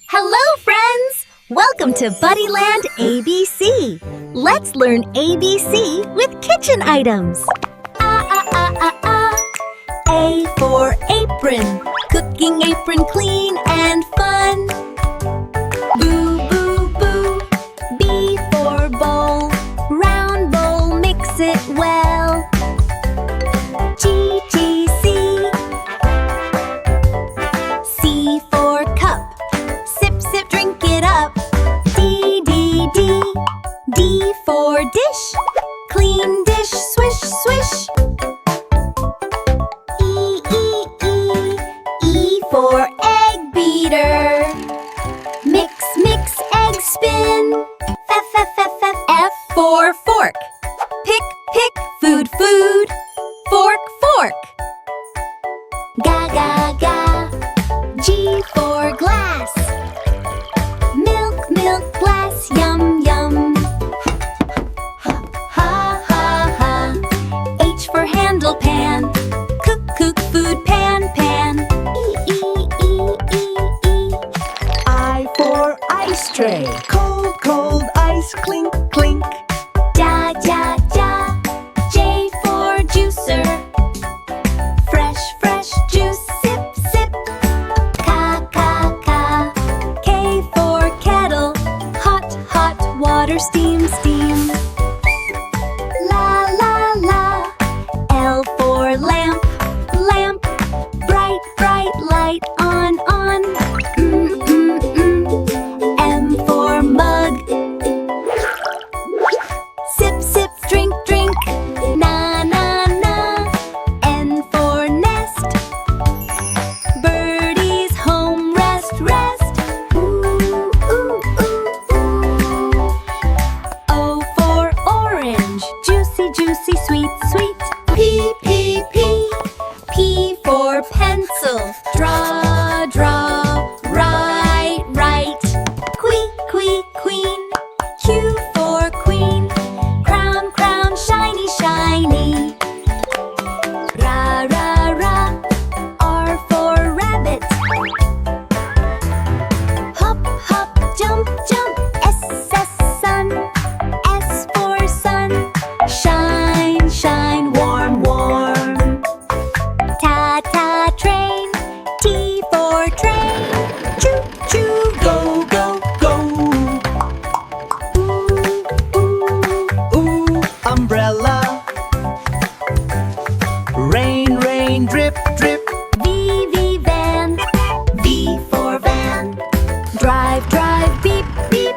Hello, friends! Welcome to BuddyLand ABC. Let's learn ABC with kitchen items. A for apron, cooking apron clean and fun. Boo, boo, boo. B for bowl, round bowl, mix it well. G, G, C. C for cup, sip, sip, drink it up. D, D, D. D for dish, clean dish, swish, swish. E, E, E. E for egg beater, mix, mix, egg spin. F, F, F, F. F for fork, pick, pick, food, food. Fork, fork. Ga, ga, ga. G for glass, milk, milk, glass, yum, yum. Ha, ha, ha. H for handle pan, cook, cook, food, pan, pan. E, E, E, E, E. I for ice tray, cold, cold ice, clink, clink. Ja, ja, ja. J for juicer, fresh, fresh juice, sip, sip. Ka, ka, ka. K for kettle, hot, hot water, steam, steam. La, la, la. L for lamp, lamp, bright, bright light, on, on. M for mug, sip, sip, drink, drink. Na, na, na. N for nest, birdie's home, rest, rest. Ooh, ooh, ooh, ooh. O for orange, juicy, juicy, sweet, sweet. P, P, P. P for pencil, draw, draw, write, write. Qui, qui, queen. Q for queen, crown, crown, shiny, shiny. Ra, ra, ra. R for rabbit, hop, hop, jump, jump. S, S, sun. S for sun, shine, shine, warm, warm. Ta, ta, train. T for train, choo, choo, go, go, go. Ooh, umbrella. Rain, rain, drip, drip. V, V, van. V for van, drive, drive, beep, beep.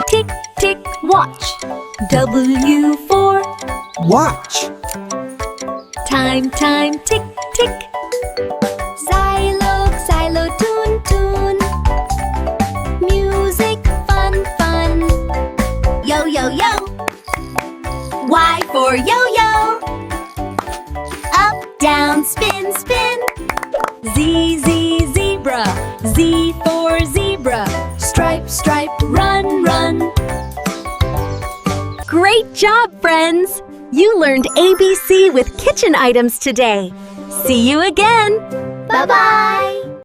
Tick, tick, watch. W for Watch. time, time, tick, tick. Xylo, xylo, tune, tune. Music, fun, fun. Yo, yo, yo. Y for yo-yo. Up, down, spin, spin. Z, Z, zebra. Z for zebra. Stripe, stripe, run, run. Great job, friends! You learned ABC with kitchen items today. See you again! Bye-bye!